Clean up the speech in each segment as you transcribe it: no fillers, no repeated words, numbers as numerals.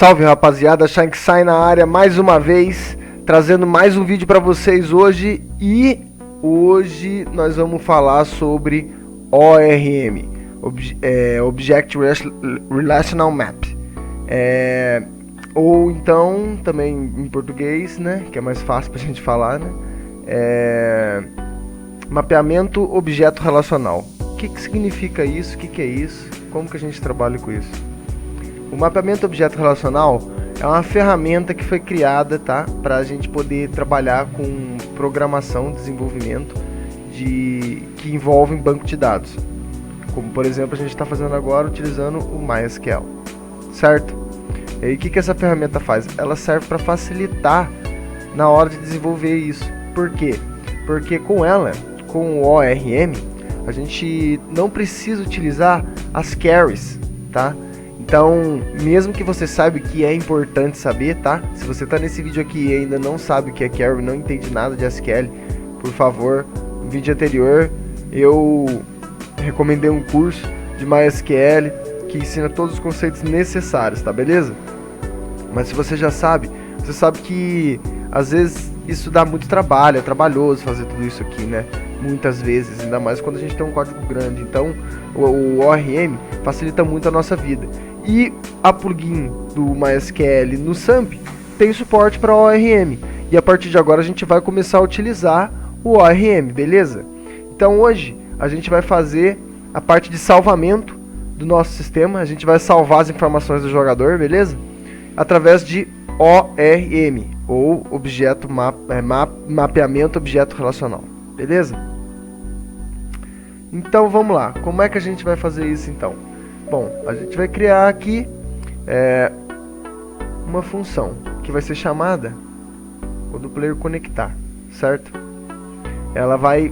Salve rapaziada, Shanksai na área mais uma vez, trazendo mais um vídeo para vocês hoje. E hoje nós vamos falar sobre ORM, Object Relational Map, ou então também em português, né, que é mais fácil pra gente falar, né, mapeamento objeto relacional. O que significa isso? O que é isso? Como que a gente trabalha com isso? O mapeamento objeto relacional é uma ferramenta que foi criada, tá, para a gente poder trabalhar com programação, desenvolvimento que envolve banco de dados, como por exemplo a gente está fazendo agora utilizando o MySQL, certo? E aí, o que essa ferramenta faz? Ela serve para facilitar na hora de desenvolver isso. Por quê? Porque com ela, com o ORM, a gente não precisa utilizar as carries, tá? Então, mesmo que você saiba que é importante saber, tá? Se você tá nesse vídeo aqui e ainda não sabe o que é carry, não entende nada de SQL, por favor, no vídeo anterior eu recomendei um curso de MySQL que ensina todos os conceitos necessários, tá? Beleza? Mas se você já sabe, você sabe que às vezes isso dá muito trabalho, é trabalhoso fazer tudo isso aqui, né? Muitas vezes, ainda mais quando a gente tem um código grande. Então, o ORM facilita muito a nossa vida. E a plugin do MySQL no SAMP tem suporte para ORM. E a partir de agora a gente vai começar a utilizar o ORM, beleza? Então hoje a gente vai fazer a parte de salvamento do nosso sistema. A gente vai salvar as informações do jogador, beleza? Através de ORM, ou mapeamento objeto relacional, beleza? Então vamos lá, como é que a gente vai fazer isso então? Bom, a gente vai criar aqui uma função que vai ser chamada quando o player conectar, certo? Ela vai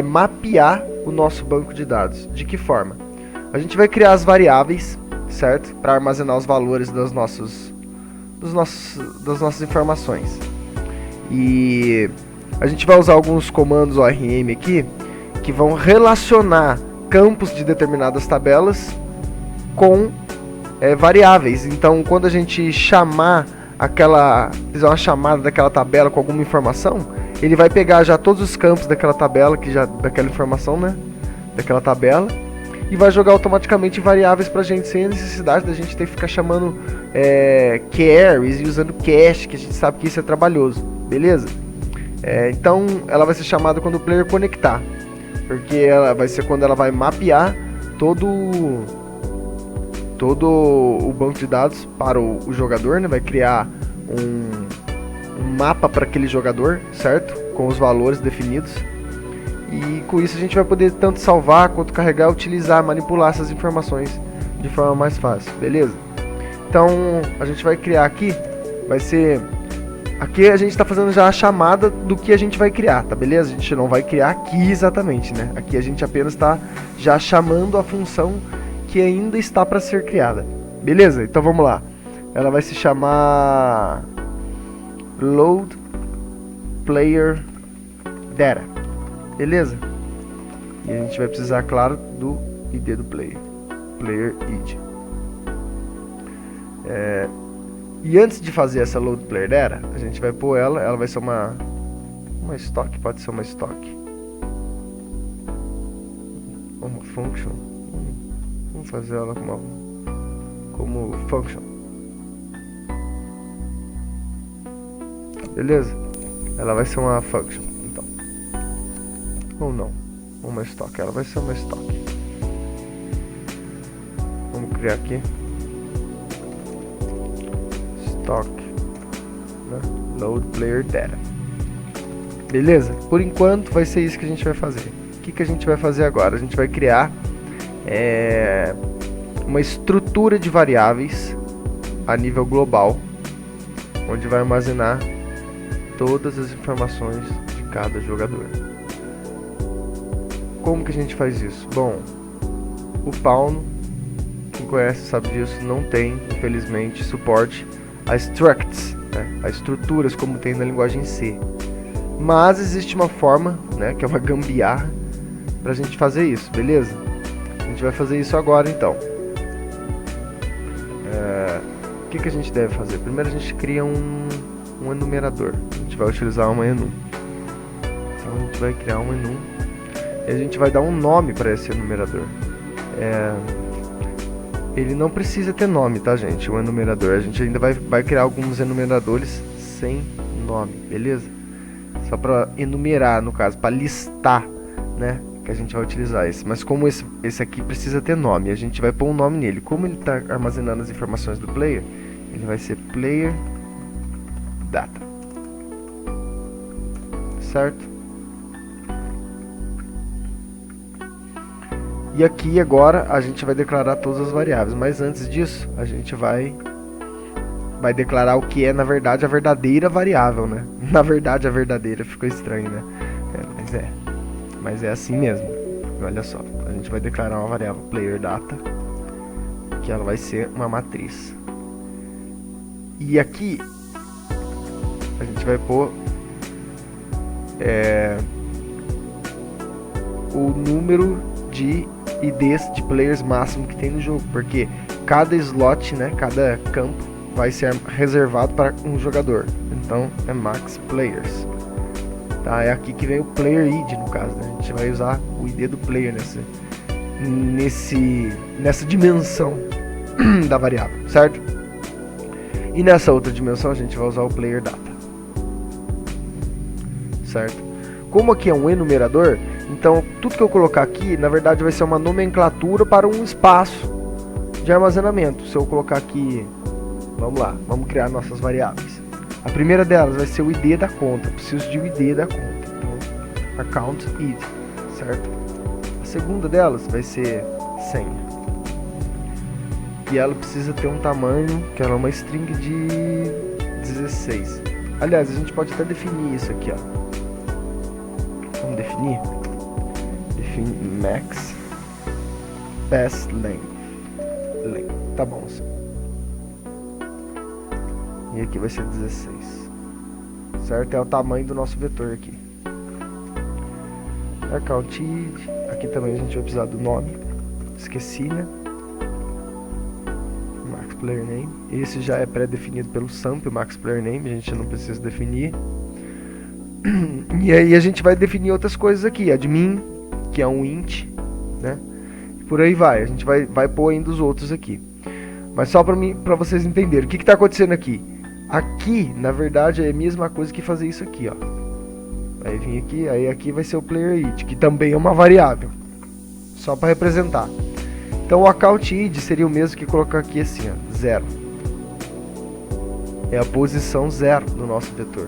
mapear o nosso banco de dados. De que forma? A gente vai criar as variáveis, certo? Para armazenar os valores das nossas informações. E a gente vai usar alguns comandos ORM aqui que vão relacionar campos de determinadas tabelas com variáveis. Então, quando a gente fizer uma chamada daquela tabela com alguma informação, ele vai pegar já todos os campos daquela tabela, daquela informação, né, daquela tabela, e vai jogar automaticamente variáveis pra gente, sem a necessidade da gente ter que ficar chamando carries e usando cache, que a gente sabe que isso é trabalhoso, beleza? Então ela vai ser chamada quando o player conectar, porque ela vai ser quando ela vai mapear todo o banco de dados para o jogador, né? Vai criar um mapa para aquele jogador, certo? Com os valores definidos. E com isso a gente vai poder tanto salvar quanto carregar, utilizar, manipular essas informações de forma mais fácil, beleza? Então a gente vai criar aqui, aqui a gente está fazendo já a chamada do que a gente vai criar, tá beleza? A gente não vai criar aqui exatamente, né? Aqui a gente apenas está já chamando a função que ainda está para ser criada, beleza? Então vamos lá, ela vai se chamar Load Player Data, beleza? E a gente vai precisar, claro, do ID do player ID. E antes de fazer essa load player data, a gente vai pôr ela vai ser uma stock, pode ser uma stock, uma function. Vamos fazer ela como function, beleza? Ela vai ser uma function, então, ou não, uma stock, ela vai ser uma stock. Vamos criar aqui stock, né? Load player data, beleza? Por enquanto vai ser isso que a gente vai fazer. O que a gente vai fazer agora? A gente vai criar uma estrutura de variáveis a nível global, onde vai armazenar todas as informações de cada jogador. Como que a gente faz isso? Bom, o Pauno, quem conhece sabe disso, não tem, infelizmente, suporte a structs, né, a estruturas como tem na linguagem C. Mas existe uma forma, né, que é uma gambiarra, pra gente fazer isso, beleza? A gente vai fazer isso agora então. o que a gente deve fazer? Primeiro a gente cria um enumerador. A gente vai utilizar um enum. Então a gente vai criar um enum e a gente vai dar um nome para esse enumerador. Ele não precisa ter nome, tá, gente? O enumerador. A gente ainda vai criar alguns enumeradores sem nome, beleza? Só para enumerar, no caso, para listar, né? Que a gente vai utilizar esse. Mas como esse aqui precisa ter nome, a gente vai pôr um nome nele. Como ele está armazenando as informações do player, ele vai ser player data, certo? E aqui agora a gente vai declarar todas as variáveis, mas antes disso a gente vai declarar o que é na verdade a verdadeira variável, né? Na verdade a verdadeira ficou estranho, né? Mas é assim mesmo. Olha só, a gente vai declarar uma variável player data, que ela vai ser uma matriz. E aqui a gente vai pôr o número de IDs de players máximo que tem no jogo, porque cada slot, né, cada campo vai ser reservado para um jogador. Então é max players. Tá, é aqui que vem o player id, no caso, né? A gente vai usar o id do player nessa dimensão da variável, certo? E nessa outra dimensão a gente vai usar o player data, certo? Como aqui é um enumerador, então tudo que eu colocar aqui, na verdade, vai ser uma nomenclatura para um espaço de armazenamento. Se eu colocar aqui, vamos lá, vamos criar nossas variáveis. A primeira delas vai ser o ID da conta. Eu preciso de um ID da conta. Então, account id, certo? A segunda delas vai ser senha. E ela precisa ter um tamanho, que ela é uma string de 16. Aliás, a gente pode até definir isso aqui, ó. Vamos definir? Define max pass length. Tá bom assim. E aqui vai ser 16, certo? É o tamanho do nosso vetor aqui. Account id. Aqui também a gente vai precisar do nome. Esqueci, né? Max player name. Esse já é pré-definido pelo SAMP, o max player name. A gente não precisa definir. E aí a gente vai definir outras coisas aqui. Admin, que é um int, né? Por aí vai. A gente vai pôr ainda os outros aqui. Mas só para vocês entenderem. O que está acontecendo aqui? Aqui, na verdade, é a mesma coisa que fazer isso aqui, ó. Aí vem aqui, aí aqui vai ser o player id, que também é uma variável. Só para representar. Então o account id seria o mesmo que colocar aqui assim, ó, 0. É a posição 0 do nosso vetor.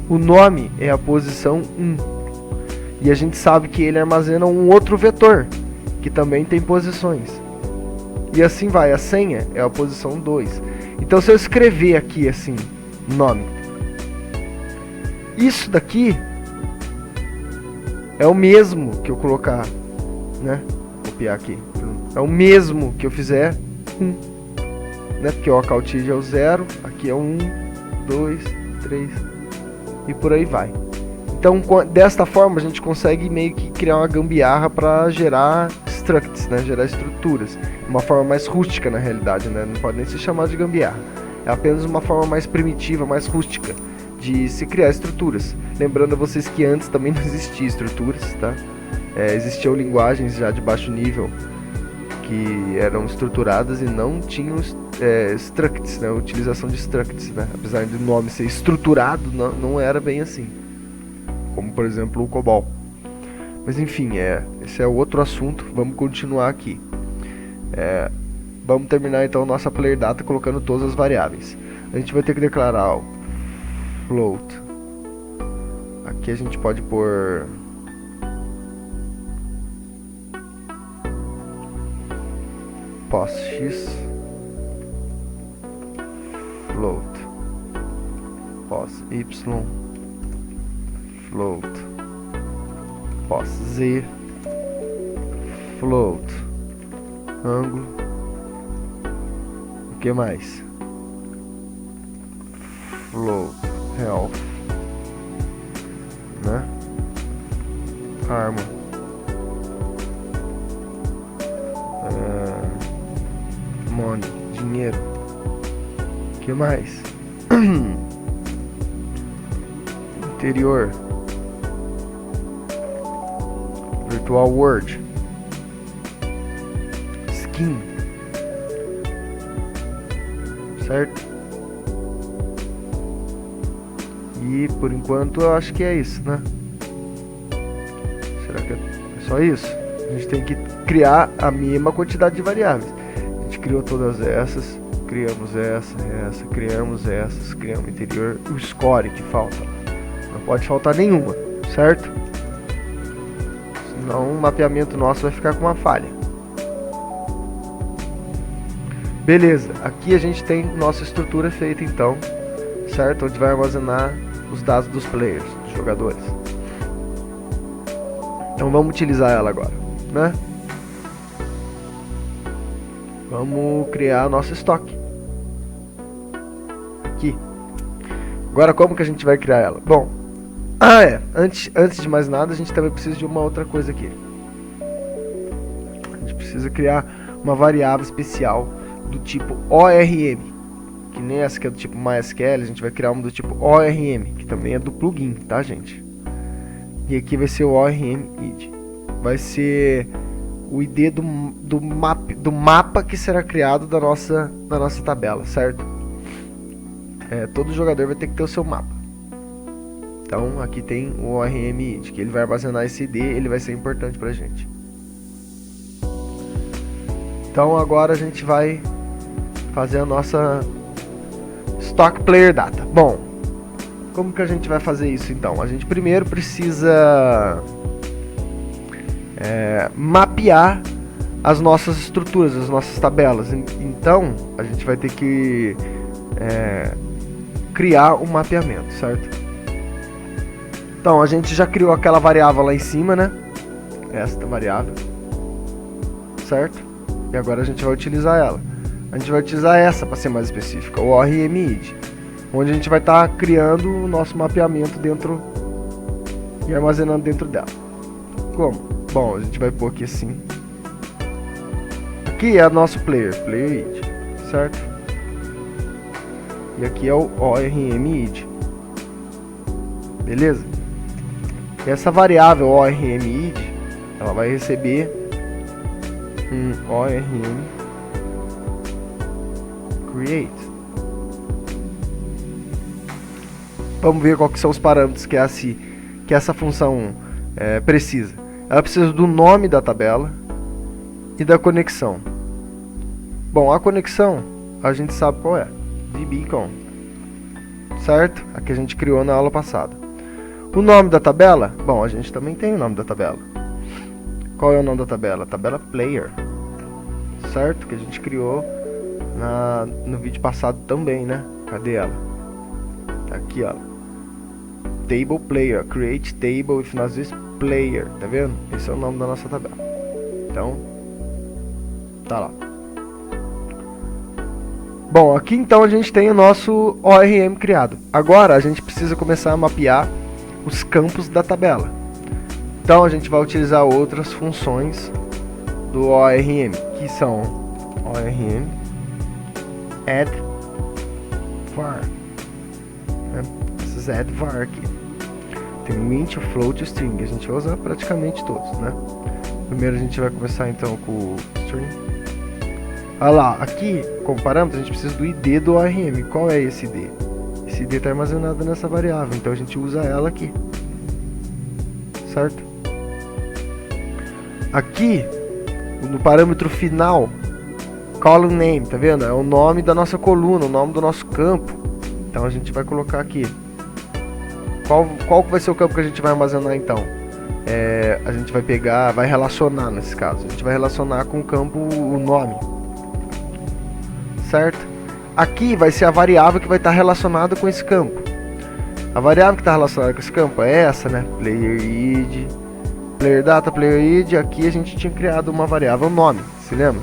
O nome é a posição 1. E a gente sabe que ele armazena um outro vetor, que também tem posições. E assim vai, a senha é a posição 2. Então se eu escrever aqui assim, nome, isso daqui é o mesmo que eu colocar, né? Copiar aqui. É o mesmo que eu fizer 1, né? Porque o account id é o 0, aqui é o 1, 2, 3 e por aí vai. Então desta forma a gente consegue meio que criar uma gambiarra para gerar structs, né? Gerar estruturas. Uma forma mais rústica na realidade, né? Não pode nem se chamar de gambiarra. É apenas uma forma mais primitiva, mais rústica de se criar estruturas. Lembrando a vocês que antes também não existia estruturas, tá? Existiam linguagens já de baixo nível que eram estruturadas e não tinham structs, né? Utilização de structs, né? Apesar do nome ser estruturado, não era bem assim. Como por exemplo o COBOL. Mas enfim, esse é outro assunto. Vamos continuar aqui. Vamos terminar então nossa player data colocando todas as variáveis. A gente vai ter que declarar o float. Aqui a gente pode pôr pos_x float, pos_y float, pos_z float, ângulo, o que mais? Float, health, né? Arma, money, dinheiro, Que mais? Interior. Virtual World. Skin. Certo? E por enquanto eu acho que é isso, né? Será que é só isso? A gente tem que criar a mesma quantidade de variáveis. A gente criou todas essas, criamos essa, criamos essas, criamos interior, o score que falta. Não pode faltar nenhuma, certo? Senão o mapeamento nosso vai ficar com uma falha. Beleza, aqui a gente tem nossa estrutura feita então, certo? Onde vai armazenar os dados dos players, dos jogadores. Então vamos utilizar ela agora, né? Vamos criar nosso estoque. Aqui. Agora como que a gente vai criar ela? Bom, antes de mais nada a gente também precisa de uma outra coisa aqui. A gente precisa criar uma variável especial do tipo ORM, que nem essa que é do tipo MySQL. A gente vai criar uma do tipo ORM, que também é do plugin, tá, gente? E aqui vai ser o ORM ID. Vai ser o ID do mapa que será criado da nossa tabela, certo? Todo jogador vai ter que ter o seu mapa. Então aqui tem o ORM ID, que ele vai armazenar esse ID, ele vai ser importante pra gente. Então agora a gente vai fazer a nossa Stock Player Data. Bom, como que a gente vai fazer isso então? A gente primeiro precisa mapear as nossas estruturas, as nossas tabelas. Então a gente vai ter que criar um mapeamento, certo? Então a gente já criou aquela variável lá em cima, né? Esta variável, certo? E agora a gente vai utilizar ela. A gente vai utilizar essa para ser mais específica, o ORM ID, onde a gente vai estar criando o nosso mapeamento dentro e armazenando dentro dela. Como? Bom, a gente vai pôr aqui assim. Aqui é o nosso player ID, certo? E aqui é o ORM ID. Beleza? E essa variável ORM ID, ela vai receber um ORM create. Vamos ver quais são os parâmetros que essa função precisa. Ela precisa do nome da tabela e da conexão. Bom, a conexão a gente sabe qual é, dbcon, certo? A que a gente criou na aula passada. O nome da tabela, bom, a gente também tem o nome da tabela. Qual é o nome da tabela? Tabela player, certo? Que a gente criou no vídeo passado também, né? Cadê ela? Tá aqui, ó. Table player, create table if not this player, tá vendo? Esse é o nome da nossa tabela. Então, tá lá. Bom, aqui então a gente tem o nosso ORM criado. Agora a gente precisa começar a mapear os campos da tabela. Então a gente vai utilizar outras funções do ORM, que são ORM add var, né? Esses add var aqui. Tem int, float e string. A gente vai usar praticamente todos, né? Primeiro a gente vai começar então com o string. Olha lá, aqui como parâmetro a gente precisa do ID do ORM. Qual é esse ID? Esse ID está armazenado nessa variável, então a gente usa ela aqui, certo? Aqui no parâmetro final, column name, tá vendo? É o nome da nossa coluna, o nome do nosso campo. Então a gente vai colocar aqui. Qual vai ser o campo que a gente vai armazenar então? A gente vai pegar, vai relacionar nesse caso. A gente vai relacionar com o campo o nome, certo? Aqui vai ser a variável que vai estar relacionada com esse campo. A variável que está relacionada com esse campo é essa, né? Player id, player data, player id. Aqui a gente tinha criado uma variável nome, se lembra?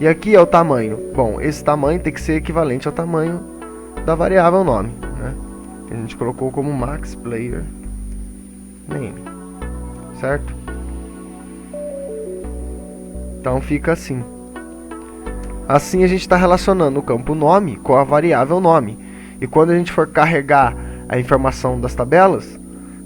E aqui é o tamanho. Bom, esse tamanho tem que ser equivalente ao tamanho da variável nome, né? A gente colocou como max player name, certo? Então fica assim. Assim a gente está relacionando o campo nome com a variável nome. E quando a gente for carregar a informação das tabelas,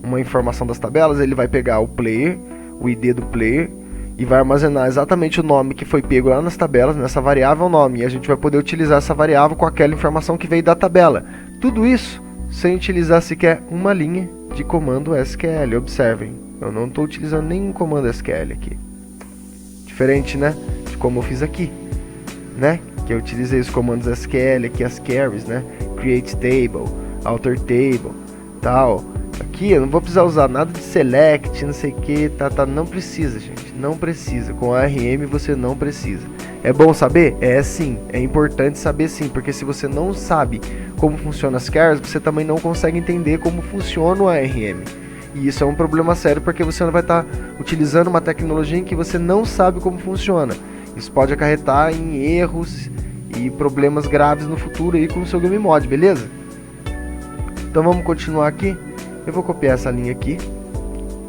uma informação das tabelas, ele vai pegar o player, o ID do player, e vai armazenar exatamente o nome que foi pego lá nas tabelas, nessa variável nome. E a gente vai poder utilizar essa variável com aquela informação que veio da tabela. Tudo isso sem utilizar sequer uma linha de comando SQL. Observem, eu não estou utilizando nenhum comando SQL aqui. Diferente, né, de como eu fiz aqui, né? Que eu utilizei os comandos SQL aqui, as carries, né? Create table, alter table, tal. Aqui eu não vou precisar usar nada de select, não sei o que, tá, não precisa, gente, não precisa. Com ARM você não precisa. É bom saber? É sim, é importante saber sim, porque se você não sabe como funciona as carries, você também não consegue entender como funciona o ARM. E isso é um problema sério, porque você vai estar utilizando uma tecnologia em que você não sabe como funciona. Isso pode acarretar em erros e problemas graves no futuro aí com o seu game mod, beleza? Então vamos continuar aqui. Eu vou copiar essa linha aqui,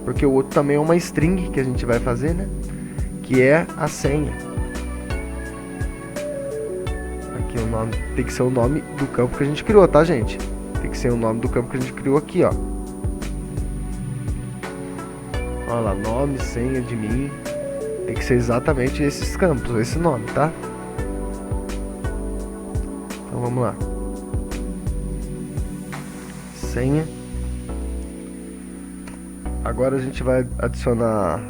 porque o outro também é uma string que a gente vai fazer, né? Que é a senha. Aqui o nome tem que ser o nome do campo que a gente criou, tá, gente? Tem que ser o nome do campo que a gente criou aqui, ó. Olha lá, nome, senha, admin. Tem que ser exatamente esses campos, esse nome, tá? Então vamos lá. Senha. Agora a gente vai adicionar...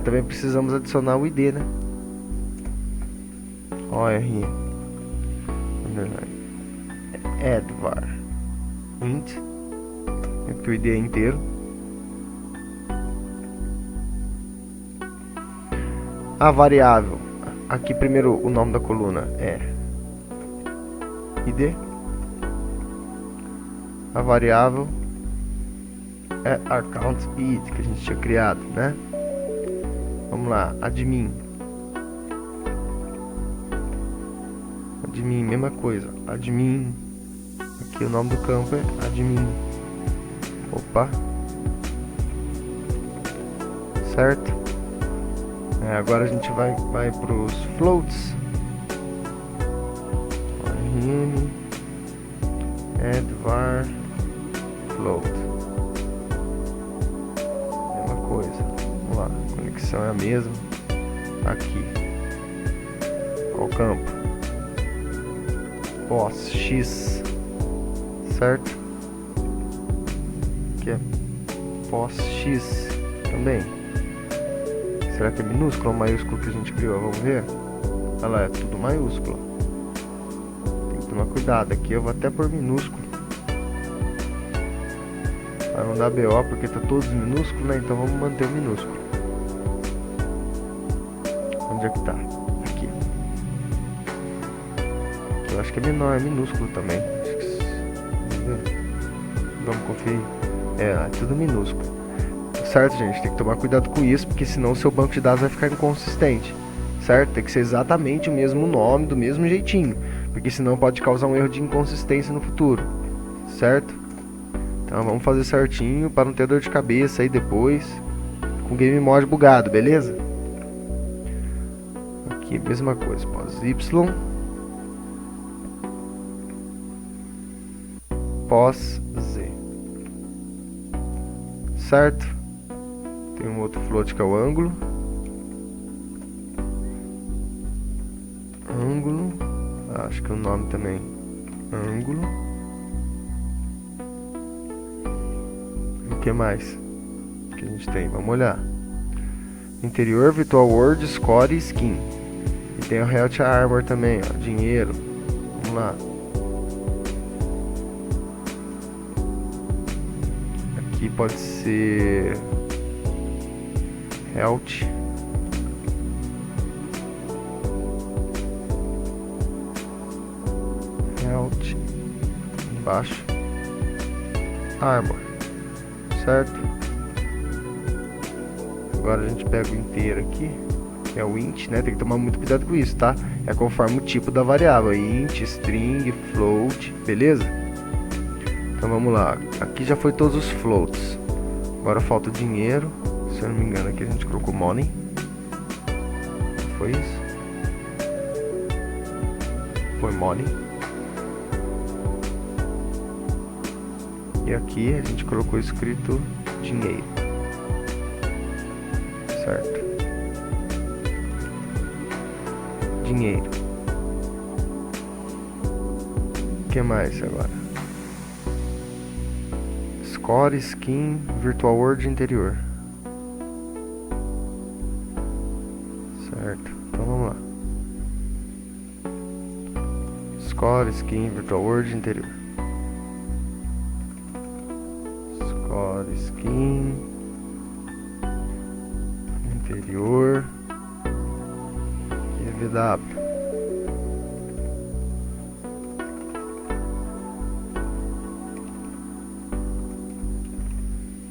também precisamos adicionar o ID, né? OR add var int, porque o ID é inteiro. A variável, aqui primeiro o nome da coluna é ID. A variável é account id, que a gente tinha criado, né? Vamos lá, admin. Admin, mesma coisa. Admin. Aqui o nome do campo é admin. Opa. Certo? Agora a gente vai para os floats. Rm add var float. Mesma coisa. Vamos lá, a conexão é a mesma. Aqui. Qual campo? Pos x. Certo? Aqui é pos x também. Será que é minúsculo ou maiúsculo que a gente criou? Vamos ver. Olha lá, é tudo maiúsculo. Tem que tomar cuidado. Aqui eu vou até por minúsculo, para não dar BO, porque tá todos minúsculos, né? Então vamos manter o minúsculo. Onde é que tá? Aqui. Aqui eu acho que é menor, é minúsculo também. Vamos conferir. É tudo minúsculo. Certo, gente? Tem que tomar cuidado com isso, porque senão o seu banco de dados vai ficar inconsistente. Certo? Tem que ser exatamente o mesmo nome, do mesmo jeitinho, porque senão pode causar um erro de inconsistência no futuro. Certo? Então vamos fazer certinho para não ter dor de cabeça aí depois com o game mod bugado, beleza? Aqui mesma coisa, pós y, pós z. Certo? Tem um outro float que é o ângulo. Ângulo. Acho que o nome também. Ângulo. E o que mais que a gente tem? Vamos olhar. Interior, Virtual World, Score e Skin. E tem o Health Armor também, ó. Dinheiro. Vamos lá. Aqui pode ser Health. Health. Embaixo. Armor. Certo? Agora a gente pega o inteiro aqui, que é o int, né? Tem que tomar muito cuidado com isso, tá? É conforme o tipo da variável. Int, string, float, beleza? Então vamos lá. Aqui já foi todos os floats. Agora falta o dinheiro. Se eu não me engano, aqui a gente colocou money. Foi isso? põe money. E aqui a gente colocou escrito dinheiro, certo? Dinheiro. O que mais agora? Score, skin, virtual world interior. Certo, então vamos lá. Score, skin, virtual world interior. Score, skin, interior e VW.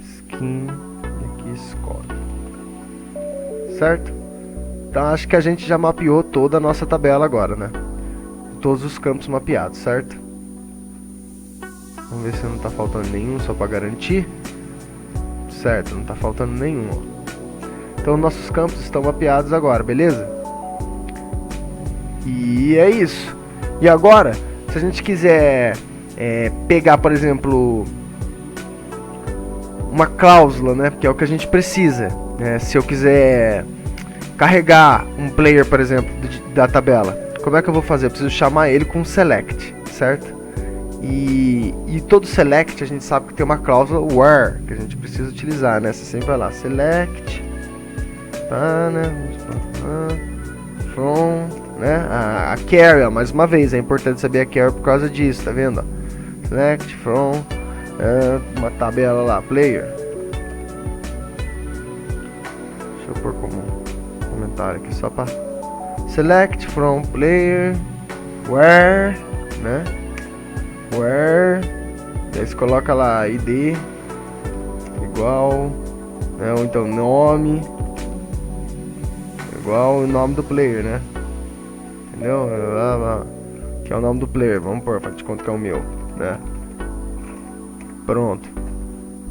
Skin e aqui score. Certo? Então acho que a gente já mapeou toda a nossa tabela agora, né? Todos os campos mapeados, certo? Vamos ver se não tá faltando nenhum, só para garantir. Certo, não tá faltando nenhum, ó. Então nossos campos estão mapeados agora, beleza? E é isso. E agora, se a gente quiser pegar, por exemplo, uma cláusula, né? Que é o que a gente precisa, né? Se eu quiser carregar um player, por exemplo, da tabela, como é que eu vou fazer? Eu preciso chamar ele com select, certo? E todo select a gente sabe que tem uma cláusula where que a gente precisa utilizar, né? Você sempre vai lá, select, from, né? A carry, mais uma vez, é importante saber a carry por causa disso, tá vendo? Select from, uma tabela lá, player. Deixa eu pôr como comentário aqui só para select from player where, né? Where, daí você coloca lá ID igual, né? Ou então nome igual o nome do player, né? Entendeu? Que é o nome do player, vamos pôr para te contar que é o meu, né? Pronto.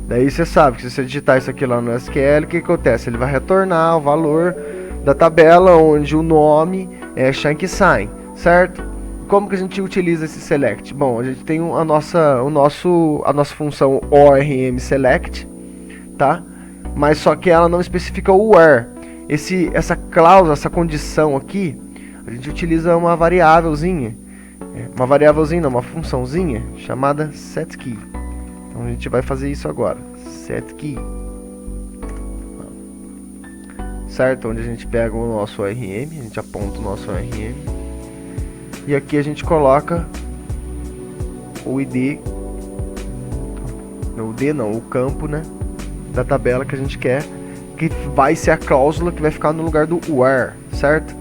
Daí você sabe que se você digitar isso aqui lá no SQL, o que acontece? Ele vai retornar o valor da tabela onde o nome é chunk sign, certo? Como que a gente utiliza esse select? Bom, a gente tem a nossa função ORM select, tá? Mas só que ela não especifica o where. Essa cláusula, essa condição aqui, a gente utiliza uma variávelzinha, uma funçãozinha chamada setKey. Então a gente vai fazer isso agora, setKey, certo? Onde a gente pega o nosso ORM, a gente aponta o nosso ORM e aqui a gente coloca o ID, o campo, né, da tabela que a gente quer, que vai ser a cláusula que vai ficar no lugar do where, certo?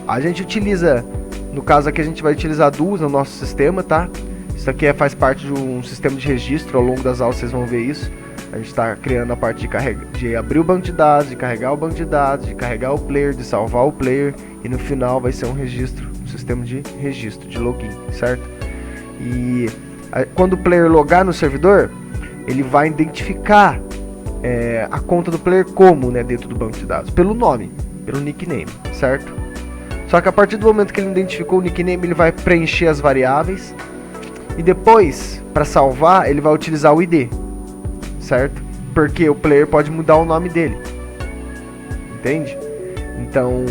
A gente utiliza, no caso aqui a gente vai utilizar duas no nosso sistema, tá? Isso aqui faz parte de um sistema de registro, ao longo das aulas vocês vão ver isso. A gente está criando a parte de abrir o banco de dados, de carregar o banco de dados, de carregar o player, de salvar o player, e no final vai ser um registro, um sistema de registro, de login, certo? E quando o player logar no servidor, ele vai identificar a conta do player como, né, dentro do banco de dados, pelo nome, pelo nickname, certo? Só que a partir do momento que ele identificou o nickname, ele vai preencher as variáveis e depois, para salvar, ele vai utilizar o ID, certo? Porque o player pode mudar o nome dele, entende? Então,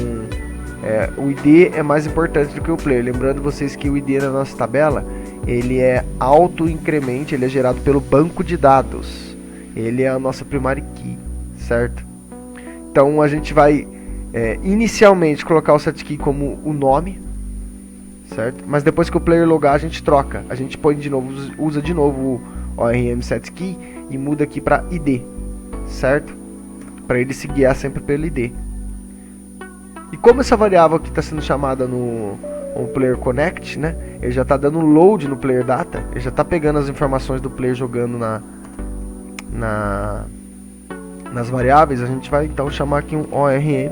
o ID é mais importante do que o player. Lembrando vocês que o ID na nossa tabela, ele é auto-incremente, ele é gerado pelo banco de dados. Ele é a nossa primary key, certo? Então a gente vai inicialmente colocar o setkey como o nome, certo? Mas depois que o player logar, a gente troca. A gente põe de novo, usa de novo o ORM setkey e muda aqui para ID, certo? Para ele se guiar sempre pelo ID. E como essa variável aqui está sendo chamada no player connect, né? Ele já está dando load no player data. Ele já está pegando as informações do player jogando nas variáveis. A gente vai então chamar aqui um ORM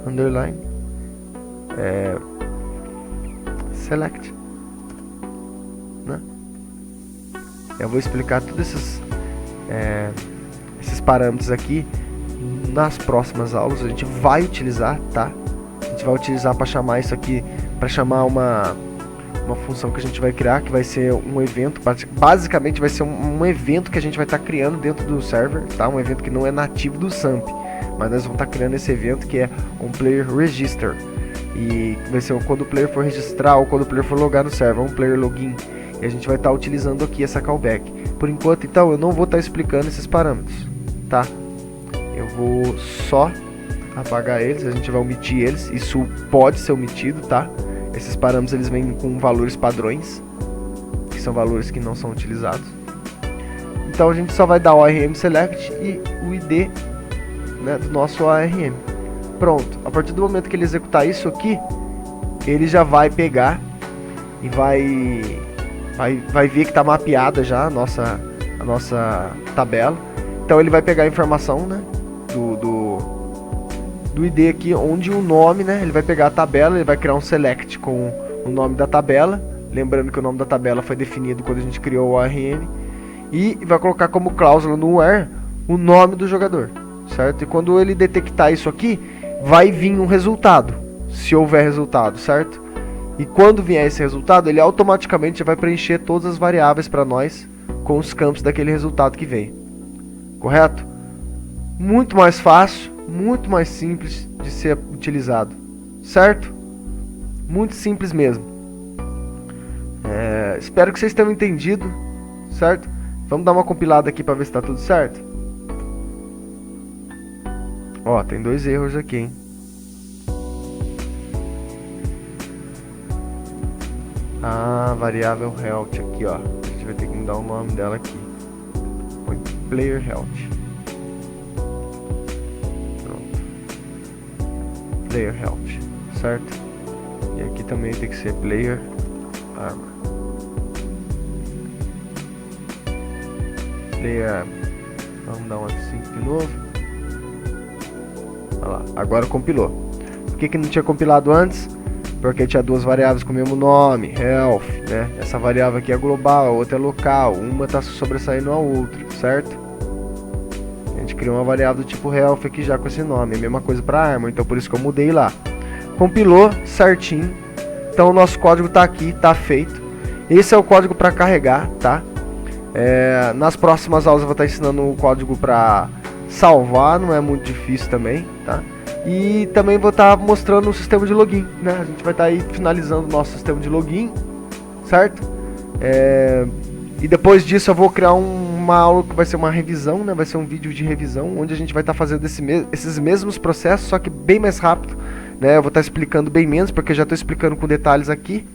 underline select, né? Eu vou explicar todos esses parâmetros aqui nas próximas aulas. A gente vai utilizar, tá? gente vai utilizar para chamar isso aqui, para chamar uma função que a gente vai criar, que vai ser um evento. Basicamente vai ser um evento que a gente vai estar criando dentro do server, tá? Um evento que não é nativo do SAMP, mas nós vamos estar criando esse evento que é um player register, e vai ser quando o player for registrar ou quando o player for logar no server, um player login, e a gente vai estar utilizando aqui essa callback. Por enquanto, então, eu não vou estar explicando esses parâmetros, tá? Eu vou só apagar eles, a gente vai omitir eles, isso pode ser omitido, tá? Esses parâmetros eles vêm com valores padrões, que são valores que não são utilizados. Então a gente só vai dar o ORM select e o ID, né, do nosso ORM. Pronto, a partir do momento que ele executar isso aqui, ele já vai pegar e vai ver que está mapeada já a nossa tabela. Então ele vai pegar a informação, né, do ID aqui, onde o nome, né, ele vai pegar a tabela, ele vai criar um select com o nome da tabela, lembrando que o nome da tabela foi definido quando a gente criou o ORM, e vai colocar como cláusula no where o nome do jogador, certo? E quando ele detectar isso aqui, vai vir um resultado, se houver resultado, certo? E quando vier esse resultado, ele automaticamente vai preencher todas as variáveis para nós com os campos daquele resultado que veio, correto? Muito mais fácil, muito mais simples de ser utilizado, certo? Muito simples mesmo. Espero que vocês tenham entendido, certo? Vamos dar uma compilada aqui para ver se está tudo certo. Ó, tem 2 erros aqui, hein? A variável health aqui, ó. A gente vai ter que mudar o nome dela aqui. Põe player health. Player health, certo? E aqui também tem que ser player armor. Player armor. Vamos dar um F5 de novo. Olha lá, agora compilou. Por que não tinha compilado antes? Porque tinha 2 variáveis com o mesmo nome, health, né? Essa variável aqui é global, a outra é local, uma está sobressaindo a outra, certo? A gente criou uma variável do tipo health aqui já com esse nome, a mesma coisa para armor, então por isso que eu mudei lá. Compilou certinho, então o nosso código está aqui, está feito. Esse é o código para carregar, tá? Nas próximas aulas eu vou estar ensinando o código para salvar, não é muito difícil também, tá? E também vou estar mostrando o sistema de login, né? A gente vai estar aí finalizando o nosso sistema de login, certo? E depois disso eu vou criar uma aula que vai ser uma revisão, né? Vai ser um vídeo de revisão, onde a gente vai estar fazendo esses mesmos processos, só que bem mais rápido, né? Eu vou estar explicando bem menos, porque eu já estou explicando com detalhes aqui,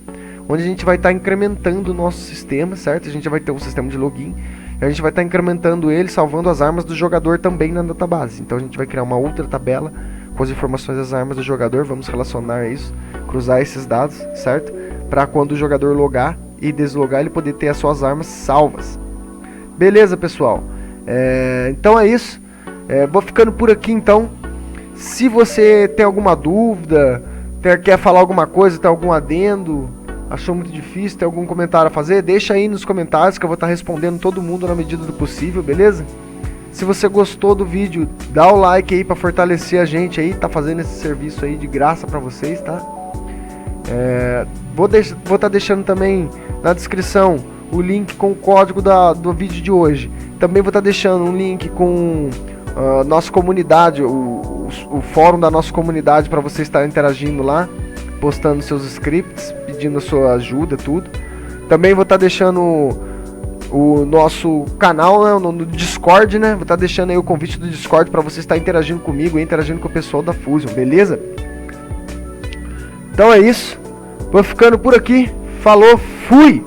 onde a gente vai estar incrementando o nosso sistema, certo? A gente vai ter um sistema de login, e a gente vai estar incrementando ele, salvando as armas do jogador também na database. Então a gente vai criar uma outra tabela com as informações das armas do jogador, vamos relacionar isso, cruzar esses dados, certo? Para quando o jogador logar e deslogar, ele poder ter as suas armas salvas. Beleza, pessoal? Então é isso. Vou ficando por aqui, então. Se você tem alguma dúvida, quer falar alguma coisa, tem algum adendo, achou muito difícil, tem algum comentário a fazer, deixa aí nos comentários que eu vou estar respondendo todo mundo na medida do possível, beleza? Se você gostou do vídeo, dá o like aí para fortalecer a gente aí, tá fazendo esse serviço aí de graça para vocês, tá? Vou estar deixando também na descrição o link com o código do vídeo de hoje. Também vou estar deixando um link com nossa comunidade, o fórum da nossa comunidade, para você estar interagindo lá, postando seus scripts, pedindo a sua ajuda, tudo. Também vou estar deixando o nosso canal, né, no Discord, né? Vou estar deixando aí o convite do Discord para você estar interagindo comigo e interagindo com o pessoal da Fusion, beleza? Então é isso. Vou ficando por aqui. Falou, fui!